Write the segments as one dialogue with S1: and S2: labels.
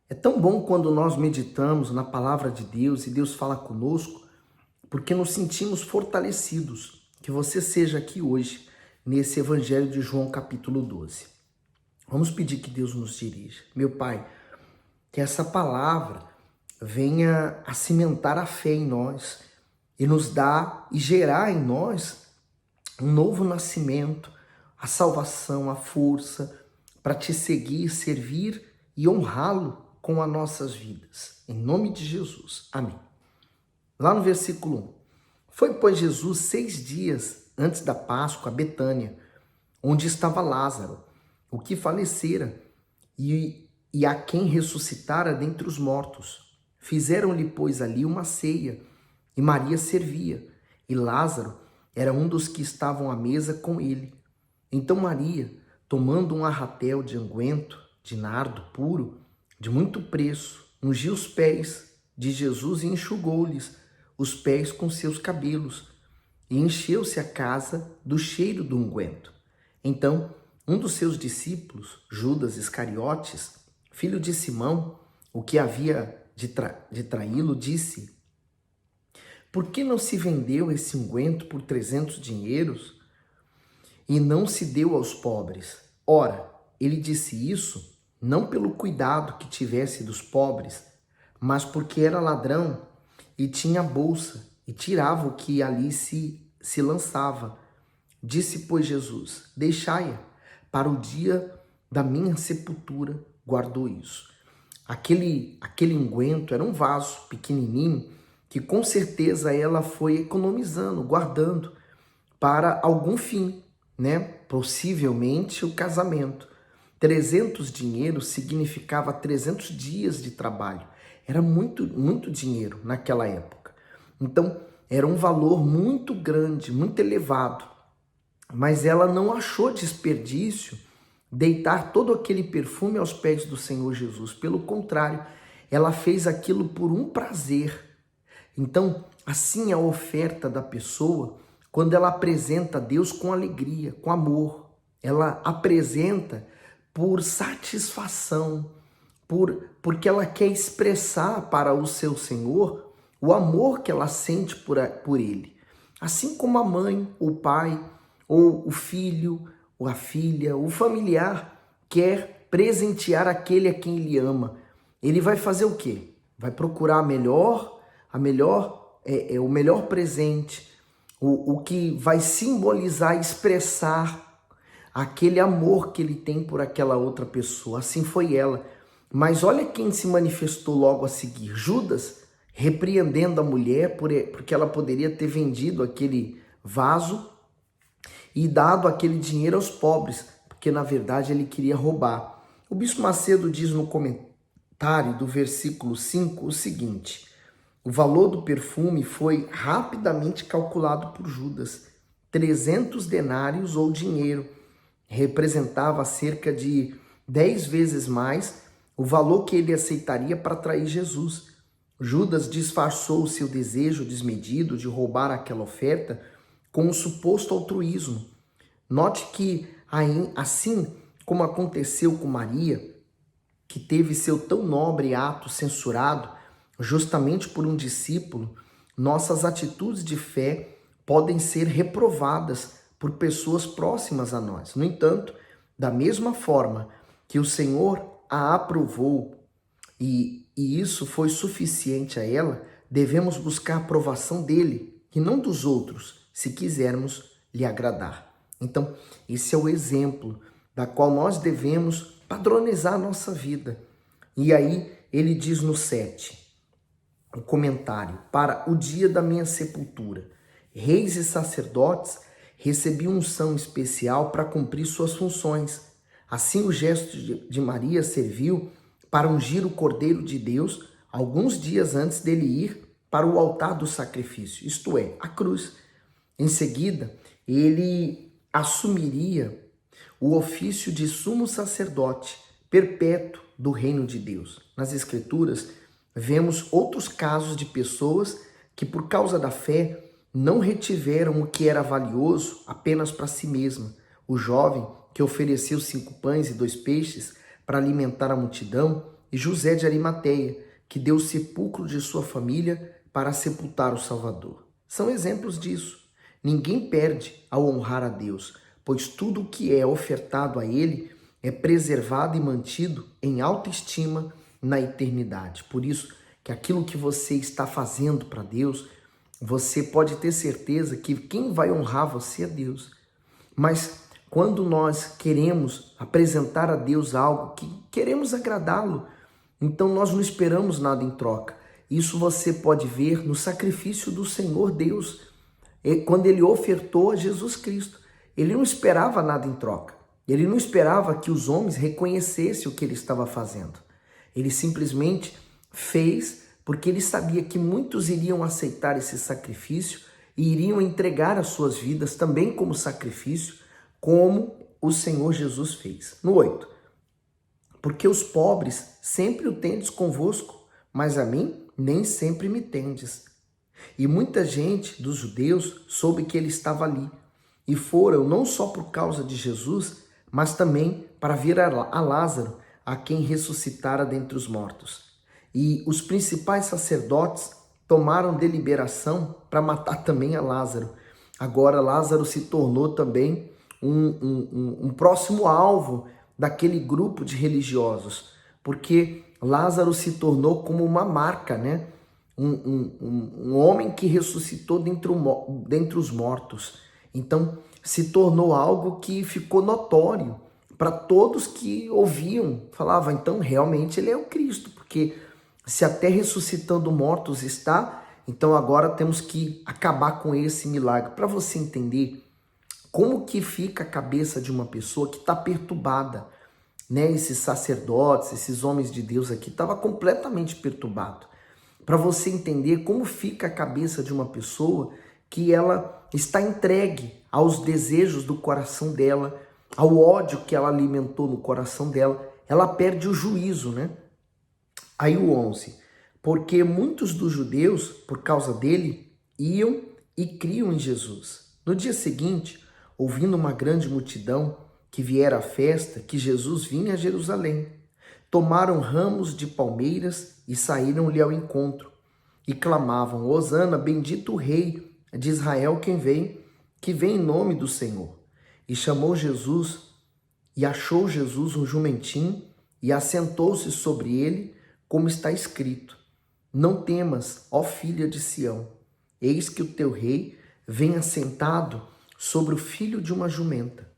S1: É tão bom quando nós meditamos na palavra de Deus e Deus fala conosco, porque nos sentimos fortalecidos. Que você seja aqui hoje, nesse Evangelho de João, capítulo 12. Vamos pedir que Deus nos dirija. Meu Pai, que essa palavra venha a cimentar a fé em nós e nos dar e gerar em nós um novo nascimento, a salvação, a força para te seguir, servir e honrá-lo com as nossas vidas. Em nome de Jesus. Amém. Lá no versículo 1. Foi, pois, Jesus 6 dias antes da Páscoa a Betânia, onde estava Lázaro, o que falecera, e a quem ressuscitara dentre os mortos. Fizeram-lhe, pois, ali uma ceia, e Maria servia, e Lázaro era um dos que estavam à mesa com ele. Então Maria, tomando um arratel de unguento, de nardo puro, de muito preço, ungiu os pés de Jesus e enxugou-lhes os pés com seus cabelos, e encheu-se a casa do cheiro do unguento. Então, um dos seus discípulos, Judas Iscariotes, filho de Simão, o que havia de traí-lo, disse: Por que não se vendeu esse unguento por 300 dinheiros e não se deu aos pobres? Ora, ele disse isso não pelo cuidado que tivesse dos pobres, mas porque era ladrão e tinha bolsa e tirava o que ali se lançava. Disse, pois, Jesus: Deixai-a, para o dia da minha sepultura guardou isso. Aquele unguento era um vaso pequenininho que com certeza ela foi economizando, guardando para algum fim, né? Possivelmente o casamento. 300 dinheiros significava 300 dias de trabalho. Era muito dinheiro naquela época. Então, era um valor muito grande, muito elevado. Mas ela não achou desperdício deitar todo aquele perfume aos pés do Senhor Jesus. Pelo contrário, ela fez aquilo por um prazer. Então, assim é a oferta da pessoa quando ela apresenta a Deus com alegria, com amor. Ela apresenta por satisfação, porque ela quer expressar para o seu Senhor o amor que ela sente por ele. Assim como a mãe, o pai, ou o filho, ou a filha, o familiar quer presentear aquele a quem ele ama. Ele vai fazer o quê? Vai procurar o melhor presente, o que vai simbolizar, expressar aquele amor que ele tem por aquela outra pessoa. Assim foi ela. Mas olha quem se manifestou logo a seguir. Judas, repreendendo a mulher porque ela poderia ter vendido aquele vaso e dado aquele dinheiro aos pobres, porque na verdade ele queria roubar. O Bispo Macedo diz no comentário do versículo 5 o seguinte: o valor do perfume foi rapidamente calculado por Judas. 300 denários ou dinheiro representava cerca de 10 vezes mais o valor que ele aceitaria para trair Jesus. Judas disfarçou o seu desejo desmedido de roubar aquela oferta com um suposto altruísmo. Note que, assim como aconteceu com Maria, que teve seu tão nobre ato censurado justamente por um discípulo, nossas atitudes de fé podem ser reprovadas por pessoas próximas a nós. No entanto, da mesma forma que o Senhor a aprovou e isso foi suficiente a ela, devemos buscar a aprovação dele e não dos outros, se quisermos lhe agradar. Então, esse é o exemplo da qual nós devemos padronizar a nossa vida. E aí, ele diz no 7, o comentário: para o dia da minha sepultura, reis e sacerdotes recebiam unção especial para cumprir suas funções. Assim, o gesto de Maria serviu para ungir o Cordeiro de Deus alguns dias antes dele ir para o altar do sacrifício, isto é, a cruz. Em seguida, ele assumiria o ofício de sumo sacerdote perpétuo do reino de Deus. Nas Escrituras, vemos outros casos de pessoas que, por causa da fé, não retiveram o que era valioso apenas para si mesma. O jovem que ofereceu 5 pães e 2 peixes para alimentar a multidão e José de Arimateia, que deu o sepulcro de sua família para sepultar o Salvador. São exemplos disso. Ninguém perde ao honrar a Deus, pois tudo o que é ofertado a Ele é preservado e mantido em alta estima na eternidade. Por isso que aquilo que você está fazendo para Deus, você pode ter certeza que quem vai honrar você é Deus. Mas quando nós queremos apresentar a Deus algo que queremos agradá-lo, então nós não esperamos nada em troca. Isso você pode ver no sacrifício do Senhor Deus, quando ele ofertou a Jesus Cristo. Ele não esperava nada em troca. Ele não esperava que os homens reconhecessem o que ele estava fazendo. Ele simplesmente fez porque ele sabia que muitos iriam aceitar esse sacrifício e iriam entregar as suas vidas também como sacrifício, como o Senhor Jesus fez. No 8. Porque os pobres sempre o tendes convosco, mas a mim nem sempre me tendes. E muita gente dos judeus soube que ele estava ali, e foram não só por causa de Jesus, mas também para ver a Lázaro, a quem ressuscitara dentre os mortos. E os principais sacerdotes tomaram deliberação para matar também a Lázaro. Agora Lázaro se tornou também um próximo alvo daquele grupo de religiosos, porque Lázaro se tornou como uma marca, né? Um homem que ressuscitou dentre os mortos. Então se tornou algo que ficou notório para todos que ouviam. Falava, então realmente ele é o Cristo, porque se até ressuscitando mortos está, então agora temos que acabar com esse milagre. Para você entender como que fica a cabeça de uma pessoa que está perturbada, né? Esses sacerdotes, esses homens de Deus aqui, estava completamente perturbado. Para você entender como fica a cabeça de uma pessoa que ela está entregue aos desejos do coração dela, ao ódio que ela alimentou no coração dela, ela perde o juízo, né? Aí o 11, porque muitos dos judeus, por causa dele, iam e criam em Jesus. No dia seguinte, ouvindo uma grande multidão que viera à festa, que Jesus vinha a Jerusalém, tomaram ramos de palmeiras e saíram-lhe ao encontro, e clamavam, Hosana, bendito o Rei de Israel que vem em nome do Senhor. E chamou Jesus, e achou Jesus um jumentinho, e assentou-se sobre ele, como está escrito, não temas, ó filha de Sião, eis que o teu rei vem assentado sobre o filho de uma jumenta.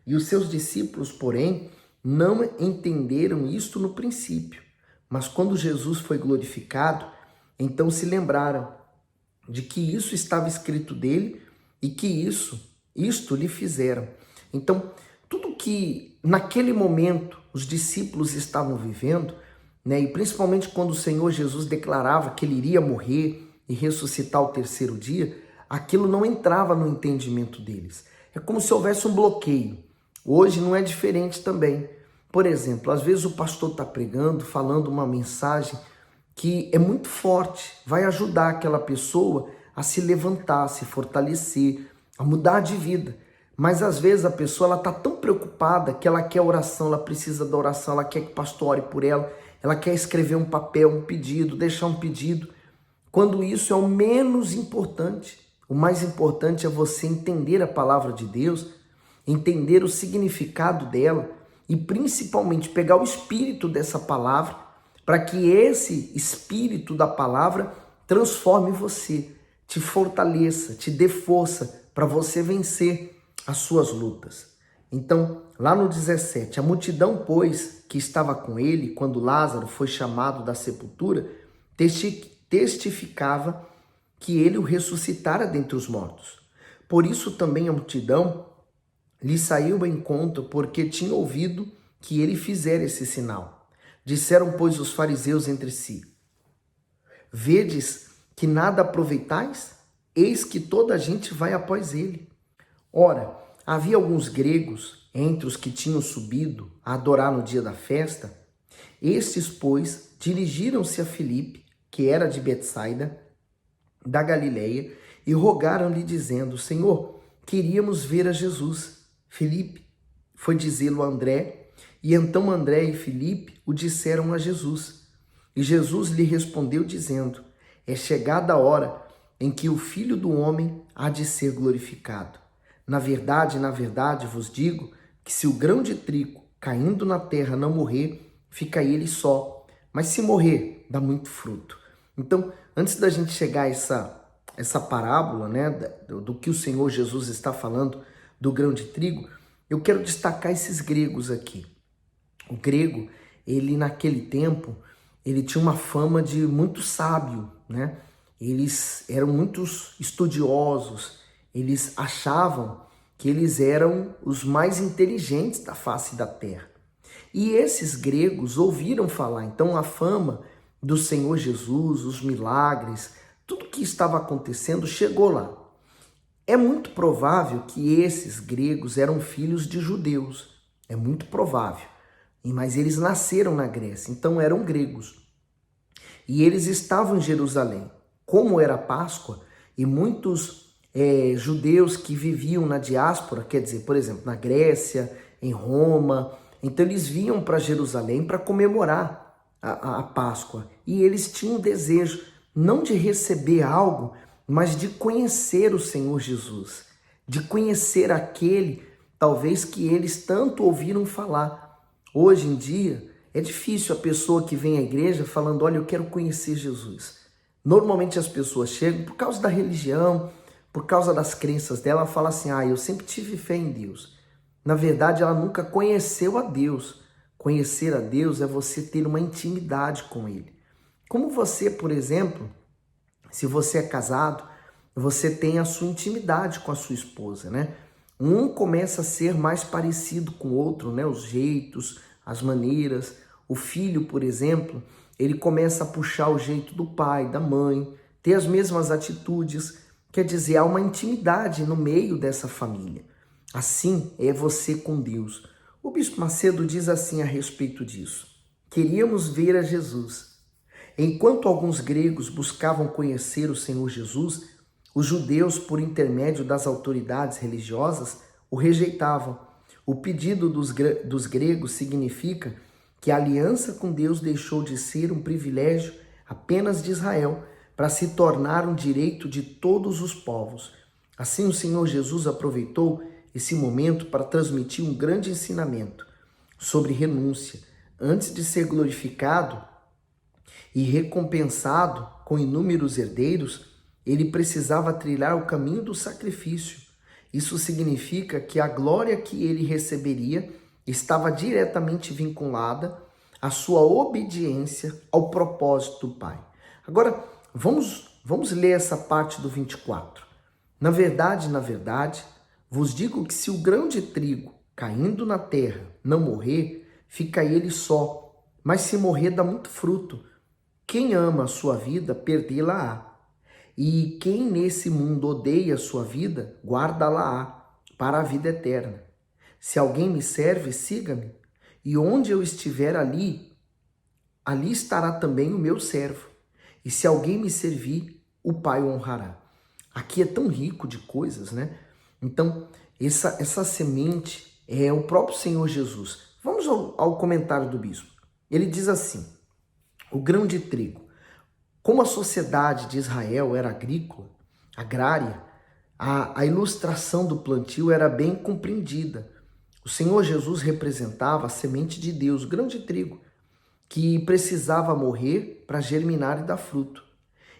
S1: E os seus discípulos, porém, não entenderam isto no princípio, mas quando Jesus foi glorificado, então se lembraram de que isso estava escrito dele e que isto lhe fizeram. Então, tudo que naquele momento os discípulos estavam vivendo, né, e principalmente quando o Senhor Jesus declarava que ele iria morrer e ressuscitar ao terceiro dia, aquilo não entrava no entendimento deles. É como se houvesse um bloqueio. Hoje não é diferente também. Por exemplo, às vezes o pastor está pregando, falando uma mensagem que é muito forte, vai ajudar aquela pessoa a se levantar, a se fortalecer, a mudar de vida. Mas às vezes a pessoa está tão preocupada que ela quer oração, ela precisa da oração, ela quer que o pastor ore por ela quer escrever um papel, um pedido, deixar um pedido, quando isso é o menos importante. O mais importante é você entender a palavra de Deus, entender o significado dela e principalmente pegar o espírito dessa palavra para que esse espírito da palavra transforme você, te fortaleça, te dê força para você vencer as suas lutas. Então, lá no 17, a multidão, pois, que estava com ele, quando Lázaro foi chamado da sepultura, testificava que ele o ressuscitara dentre os mortos. Por isso também a multidão lhe saiu ao encontro, porque tinha ouvido que ele fizera esse sinal. Disseram, pois, os fariseus entre si, vedes que nada aproveitais? Eis que toda a gente vai após ele. Ora, havia alguns gregos entre os que tinham subido a adorar no dia da festa. Estes, pois, dirigiram-se a Filipe, que era de Betsaida, da Galileia, e rogaram-lhe, dizendo, Senhor, queríamos ver a Jesus. Filipe foi dizê-lo a André, E então André e Filipe o disseram a Jesus. E Jesus lhe respondeu dizendo: é chegada a hora em que o Filho do Homem há de ser glorificado. Na verdade vos digo que se o grão de trigo caindo na terra não morrer, fica ele só. Mas se morrer, dá muito fruto. Então, antes da gente chegar a essa parábola, né, do que o Senhor Jesus está falando do grão de trigo, eu quero destacar esses gregos aqui. O grego, ele naquele tempo, ele tinha uma fama de muito sábio, né? Eles eram muitos estudiosos, eles achavam que eles eram os mais inteligentes da face da terra. E esses gregos ouviram falar, então, a fama do Senhor Jesus, os milagres, tudo que estava acontecendo chegou lá. É muito provável que esses gregos eram filhos de judeus, é muito provável, mas eles nasceram na Grécia, então eram gregos. E eles estavam em Jerusalém. Como era Páscoa, e muitos judeus que viviam na diáspora, quer dizer, por exemplo, na Grécia, em Roma, então eles vinham para Jerusalém para comemorar a Páscoa. E eles tinham um desejo, não de receber algo, mas de conhecer o Senhor Jesus, de conhecer aquele, talvez, que eles tanto ouviram falar. Hoje em dia, é difícil a pessoa que vem à igreja falando: olha, eu quero conhecer Jesus. Normalmente as pessoas chegam por causa da religião, por causa das crenças dela, ela fala assim: eu sempre tive fé em Deus. Na verdade, ela nunca conheceu a Deus. Conhecer a Deus é você ter uma intimidade com Ele. Como você, por exemplo, se você é casado, você tem a sua intimidade com a sua esposa, né? Um começa a ser mais parecido com o outro, né? Os jeitos, as maneiras. O filho, por exemplo, ele começa a puxar o jeito do pai, da mãe, ter as mesmas atitudes. Quer dizer, há uma intimidade no meio dessa família. Assim é você com Deus. O Bispo Macedo diz assim a respeito disso: queríamos ver a Jesus. Enquanto alguns gregos buscavam conhecer o Senhor Jesus, os judeus, por intermédio das autoridades religiosas, o rejeitavam. O pedido dos gregos significa que a aliança com Deus deixou de ser um privilégio apenas de Israel para se tornar um direito de todos os povos. Assim, o Senhor Jesus aproveitou esse momento para transmitir um grande ensinamento sobre renúncia. Antes de ser glorificado e recompensado com inúmeros herdeiros, ele precisava trilhar o caminho do sacrifício. Isso significa que a glória que ele receberia estava diretamente vinculada à sua obediência ao propósito do Pai. Agora, vamos ler essa parte do 24. Na verdade, vos digo que se o grão de trigo caindo na terra não morrer, fica ele só, mas se morrer dá muito fruto. Quem ama a sua vida, perdê-la-á. E quem nesse mundo odeia a sua vida, guarda-la-á para a vida eterna. Se alguém me serve, siga-me, e onde eu estiver ali estará também o meu servo. E se alguém me servir, o Pai o honrará. Aqui é tão rico de coisas, né? Então, essa semente é o próprio Senhor Jesus. Vamos ao comentário do bispo. Ele diz assim: o grão de trigo. Como a sociedade de Israel era agrícola, agrária, a ilustração do plantio era bem compreendida. O Senhor Jesus representava a semente de Deus, o grão de trigo, que precisava morrer para germinar e dar fruto.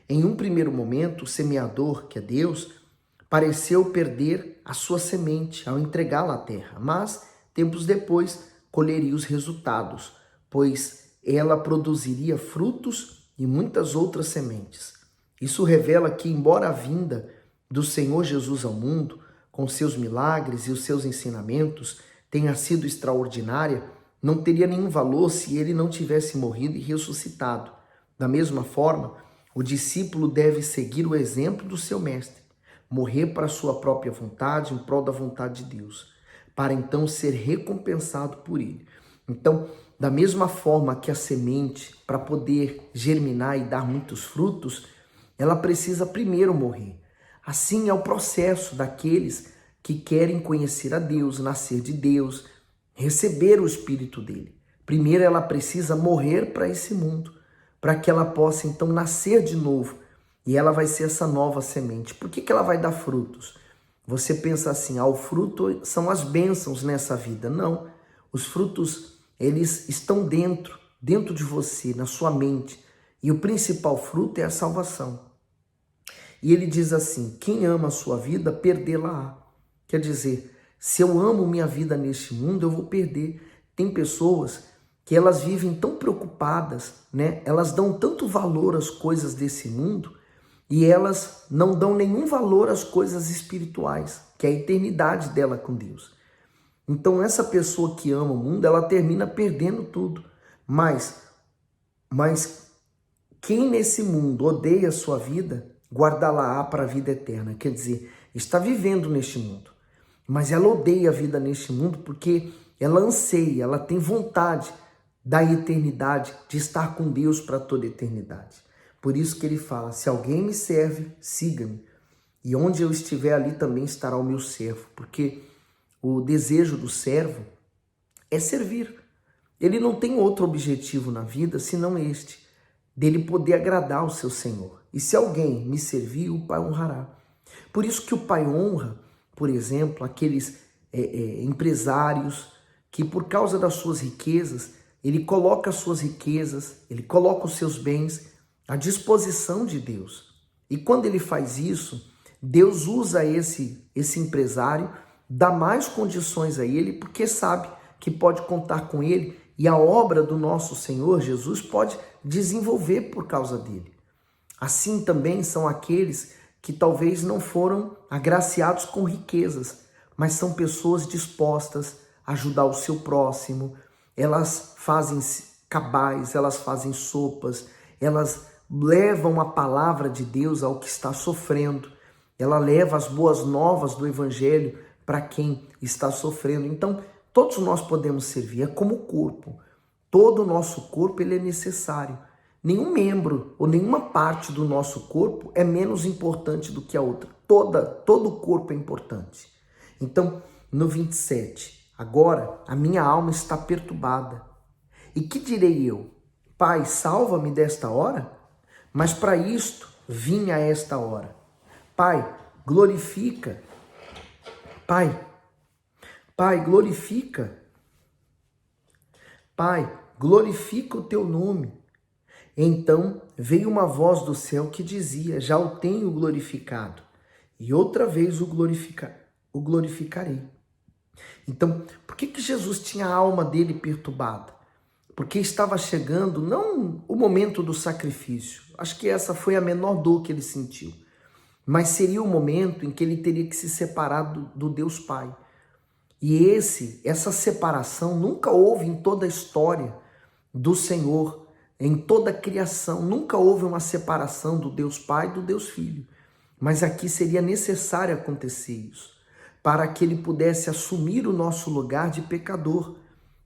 S1: Em um primeiro momento, o semeador, que é Deus, pareceu perder a sua semente ao entregá-la à terra, mas tempos depois colheria os resultados, pois ela produziria frutos e muitas outras sementes. Isso revela que, embora a vinda do Senhor Jesus ao mundo, com seus milagres e os seus ensinamentos, tenha sido extraordinária, não teria nenhum valor se ele não tivesse morrido e ressuscitado. Da mesma forma, o discípulo deve seguir o exemplo do seu mestre, morrer para a sua própria vontade, em prol da vontade de Deus, para então ser recompensado por ele. Então, da mesma forma que a semente, para poder germinar e dar muitos frutos, ela precisa primeiro morrer. Assim é o processo daqueles que querem conhecer a Deus, nascer de Deus, receber o Espírito dele. Primeiro ela precisa morrer para esse mundo, para que ela possa então nascer de novo. E ela vai ser essa nova semente. Por que ela vai dar frutos? Você pensa assim, o fruto são as bênçãos nessa vida. Não, os frutos, eles estão dentro de você, na sua mente. E o principal fruto é a salvação. E ele diz assim, quem ama a sua vida, perdê-la-á. Quer dizer, se eu amo minha vida neste mundo, eu vou perder. Tem pessoas que elas vivem tão preocupadas, né? Elas dão tanto valor às coisas desse mundo e elas não dão nenhum valor às coisas espirituais, que é a eternidade dela com Deus. Então essa pessoa que ama o mundo, ela termina perdendo tudo. Mas quem nesse mundo odeia a sua vida, guardá-la-á para a vida eterna. Quer dizer, está vivendo neste mundo, mas ela odeia a vida neste mundo porque ela anseia, ela tem vontade da eternidade, de estar com Deus para toda a eternidade. Por isso que ele fala, se alguém me serve, siga-me. E onde eu estiver, ali também estará o meu servo. Porque o desejo do servo é servir. Ele não tem outro objetivo na vida senão este, dele poder agradar o seu Senhor. E se alguém me servir, o Pai honrará. Por isso que o Pai honra, por exemplo, aqueles empresários que por causa das suas riquezas, ele coloca as suas riquezas, ele coloca os seus bens à disposição de Deus. E quando ele faz isso, Deus usa esse empresário, dá mais condições a ele, porque sabe que pode contar com ele e a obra do nosso Senhor Jesus pode desenvolver por causa dele. Assim também são aqueles que talvez não foram agraciados com riquezas, mas são pessoas dispostas a ajudar o seu próximo. Elas fazem cabais, elas fazem sopas, elas levam a palavra de Deus ao que está sofrendo. Ela leva as boas novas do Evangelho para quem está sofrendo. Então, todos nós podemos servir, é como o corpo. Todo o nosso corpo ele é necessário. Nenhum membro ou nenhuma parte do nosso corpo é menos importante do que a outra. Todo o corpo é importante. Então, no 27, agora a minha alma está perturbada. E que direi eu? Pai, salva-me desta hora? Mas para isto vim a esta hora. Pai, glorifica. Pai, glorifica. Pai, glorifica o teu nome. Então veio uma voz do céu que dizia, já o tenho glorificado, e outra vez o glorificarei. Então, por que Jesus tinha a alma dele perturbada? Porque estava chegando, não o momento do sacrifício, acho que essa foi a menor dor que ele sentiu, mas seria o momento em que ele teria que se separar do Deus Pai. E essa separação nunca houve em toda a história do Senhor, em toda a criação, nunca houve uma separação do Deus Pai e do Deus Filho. Mas aqui seria necessário acontecer isso, para que ele pudesse assumir o nosso lugar de pecador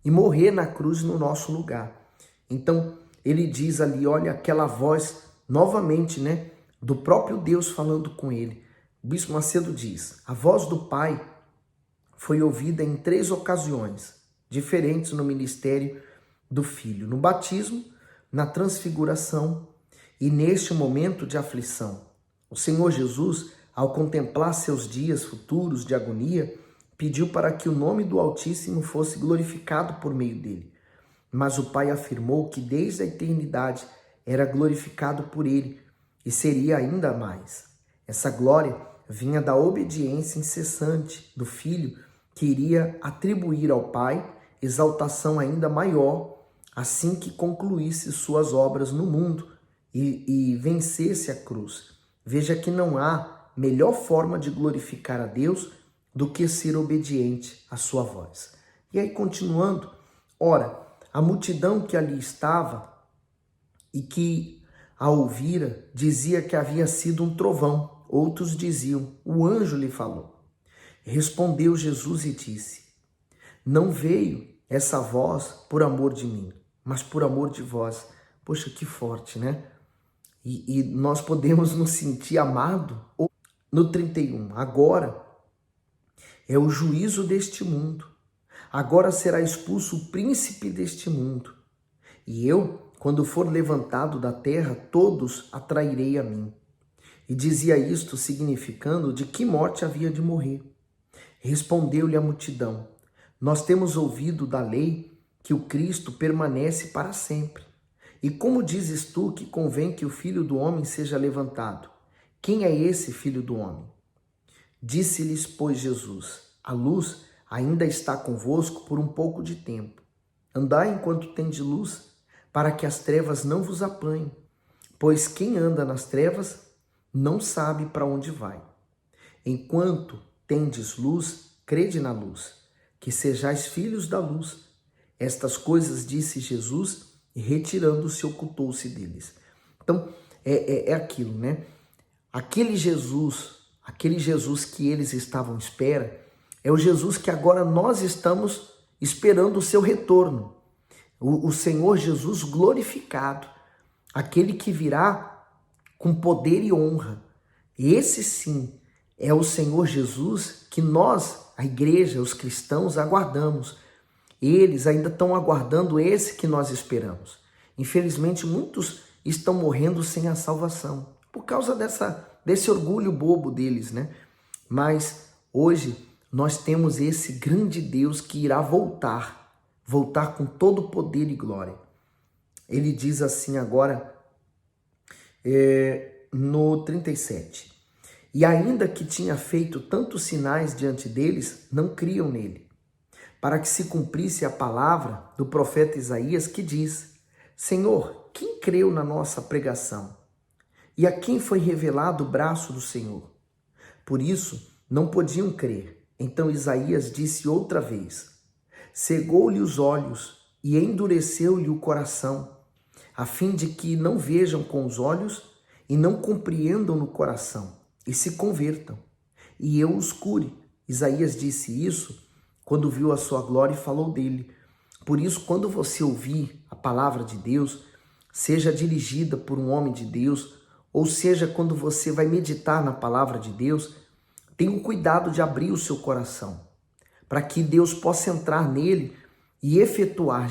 S1: e morrer na cruz no nosso lugar. Então, ele diz ali, olha, aquela voz, novamente, né, do próprio Deus falando com ele. O Bispo Macedo diz, a voz do Pai foi ouvida em 3 ocasiões diferentes no ministério do Filho, no batismo, na transfiguração e neste momento de aflição. O Senhor Jesus, ao contemplar seus dias futuros de agonia, pediu para que o nome do Altíssimo fosse glorificado por meio dele. Mas o Pai afirmou que desde a eternidade era glorificado por ele e seria ainda mais. Essa glória vinha da obediência incessante do Filho, que iria atribuir ao Pai exaltação ainda maior assim que concluísse suas obras no mundo e vencesse a cruz. Veja que não há melhor forma de glorificar a Deus do que ser obediente à sua voz. E aí, continuando, ora, a multidão que ali estava e que a ouvira dizia que havia sido um trovão. Outros diziam, o anjo lhe falou. Respondeu Jesus e disse, não veio essa voz por amor de mim, mas por amor de vós. Poxa, que forte, né? E nós podemos nos sentir amado. No 31, agora é o juízo deste mundo. Agora será expulso o príncipe deste mundo. E eu, quando for levantado da terra, todos atrairei a mim. E dizia isto significando de que morte havia de morrer. Respondeu-lhe a multidão: nós temos ouvido da lei que o Cristo permanece para sempre. E como dizes tu que convém que o Filho do Homem seja levantado? Quem é esse Filho do Homem? Disse-lhes, pois, Jesus: a luz ainda está convosco por um pouco de tempo. Andai enquanto tendes luz, para que as trevas não vos apanhem. Pois quem anda nas trevas não sabe para onde vai. Enquanto tendes luz, crede na luz, que sejais filhos da luz. Estas coisas disse Jesus, e retirando-se, ocultou-se deles. Então, é aquilo, né? Aquele Jesus que eles estavam à espera, é o Jesus que agora nós estamos esperando o seu retorno. O Senhor Jesus glorificado, aquele que virá com poder e honra. Esse sim é o Senhor Jesus que nós, a igreja, os cristãos, aguardamos. Eles ainda estão aguardando esse que nós esperamos. Infelizmente, muitos estão morrendo sem a salvação, por causa desse orgulho bobo deles, né? Mas hoje nós temos esse grande Deus que irá voltar com todo o poder e glória. Ele diz assim agora, no 37. E ainda que tinha feito tantos sinais diante deles, não criam nele, para que se cumprisse a palavra do profeta Isaías que diz: Senhor, quem creu na nossa pregação? E a quem foi revelado o braço do Senhor? Por isso, não podiam crer. Então Isaías disse outra vez: cegou-lhe os olhos e endureceu-lhe o coração, a fim de que não vejam com os olhos e não compreendam no coração, e se convertam, e eu os cure. Isaías disse isso quando viu a sua glória e falou dele. Por isso, quando você ouvir a palavra de Deus, seja dirigida por um homem de Deus, ou seja, quando você vai meditar na palavra de Deus, tenha o cuidado de abrir o seu coração, para que Deus possa entrar nele e efetuar,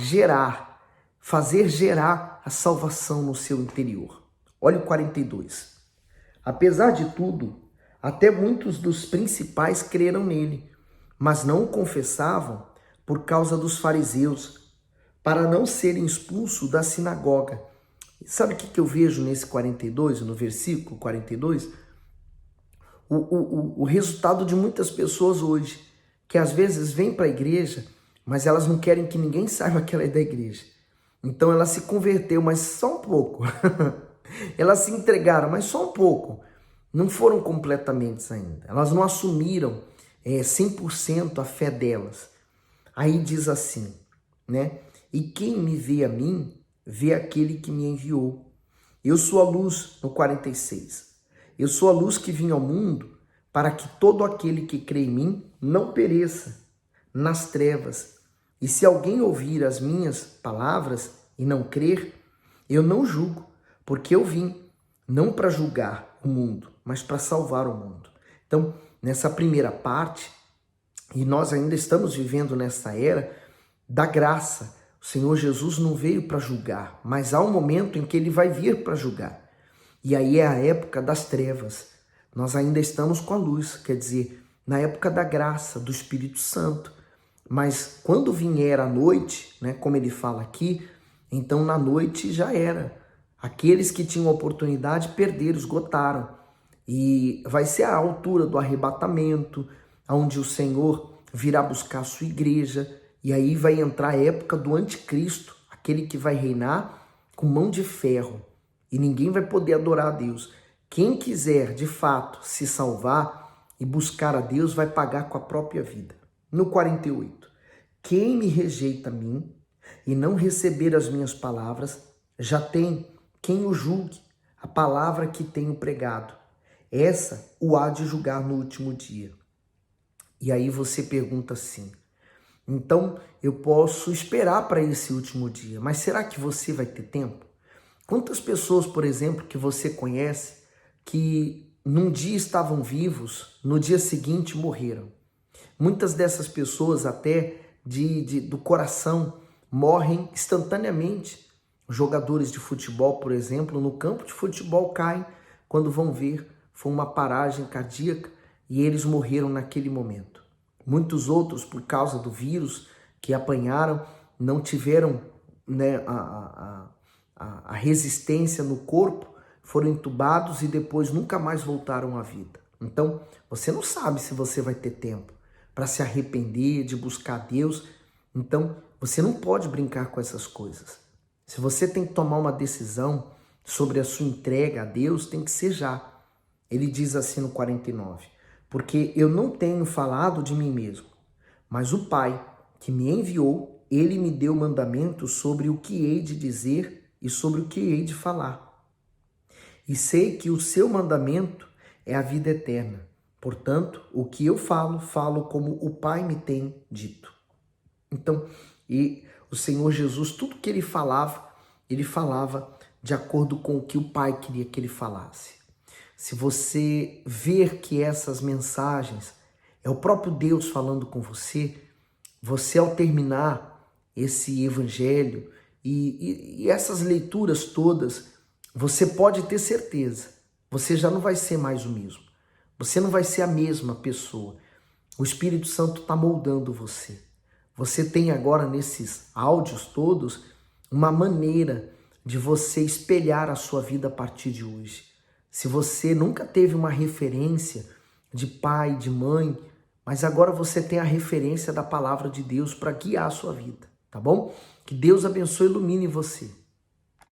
S1: fazer gerar a salvação no seu interior. Olha o 42. Apesar de tudo, até muitos dos principais creram nele, mas não o confessavam por causa dos fariseus, para não serem expulsos da sinagoga. Sabe o que eu vejo nesse 42, no versículo 42? O resultado de muitas pessoas hoje, que às vezes vêm para a igreja, mas elas não querem que ninguém saiba que ela é da igreja. Então ela se converteu, mas só um pouco. Elas se entregaram, mas só um pouco. Não foram completamente ainda. Elas não assumiram 100% a fé delas. Aí diz assim, né? E quem me vê a mim, vê aquele que me enviou. Eu sou a luz, no 46. Eu sou a luz que vim ao mundo para que todo aquele que crê em mim não pereça nas trevas. E se alguém ouvir as minhas palavras e não crer, eu não julgo, porque eu vim não para julgar o mundo, mas para salvar o mundo. Então, nessa primeira parte, e nós ainda estamos vivendo nessa era da graça, o Senhor Jesus não veio para julgar, mas há um momento em que ele vai vir para julgar. E aí é a época das trevas. Nós ainda estamos com a luz, quer dizer, na época da graça, do Espírito Santo. Mas quando vier a noite, né, como ele fala aqui, então na noite já era. Aqueles que tinham oportunidade perderam, esgotaram. E vai ser a altura do arrebatamento, onde o Senhor virá buscar a sua igreja. E aí vai entrar a época do anticristo, aquele que vai reinar com mão de ferro. E ninguém vai poder adorar a Deus. Quem quiser, de fato, se salvar e buscar a Deus, vai pagar com a própria vida. No 48. Quem me rejeita a mim e não receber as minhas palavras, já tem quem o julgue, a palavra que tenho pregado. Essa o há de julgar no último dia. E aí você pergunta assim, então eu posso esperar para esse último dia, mas será que você vai ter tempo? Quantas pessoas, por exemplo, que você conhece, que num dia estavam vivos, no dia seguinte morreram? Muitas dessas pessoas até do coração morrem instantaneamente. Jogadores de futebol, por exemplo, no campo de futebol caem quando vão ver, foi uma paragem cardíaca e eles morreram naquele momento. Muitos outros, por causa do vírus que apanharam, não tiveram, né, a resistência no corpo, foram entubados e depois nunca mais voltaram à vida. Então, você não sabe se você vai ter tempo para se arrepender, de buscar Deus. Então, você não pode brincar com essas coisas. Se você tem que tomar uma decisão sobre a sua entrega a Deus, tem que ser já. Ele diz assim no 49, porque eu não tenho falado de mim mesmo, mas o Pai que me enviou, ele me deu mandamento sobre o que hei de dizer e sobre o que hei de falar. E sei que o seu mandamento é a vida eterna. Portanto, o que eu falo, falo como o Pai me tem dito. Então, e o Senhor Jesus, tudo que ele falava de acordo com o que o Pai queria que ele falasse. Se você ver que essas mensagens é o próprio Deus falando com você, você ao terminar esse evangelho e essas leituras todas, você pode ter certeza, você já não vai ser mais o mesmo. Você não vai ser a mesma pessoa. O Espírito Santo está moldando você. Você tem agora nesses áudios todos uma maneira de você espelhar a sua vida a partir de hoje. Se você nunca teve uma referência de pai, de mãe, mas agora você tem a referência da palavra de Deus para guiar a sua vida, tá bom? Que Deus abençoe e ilumine você.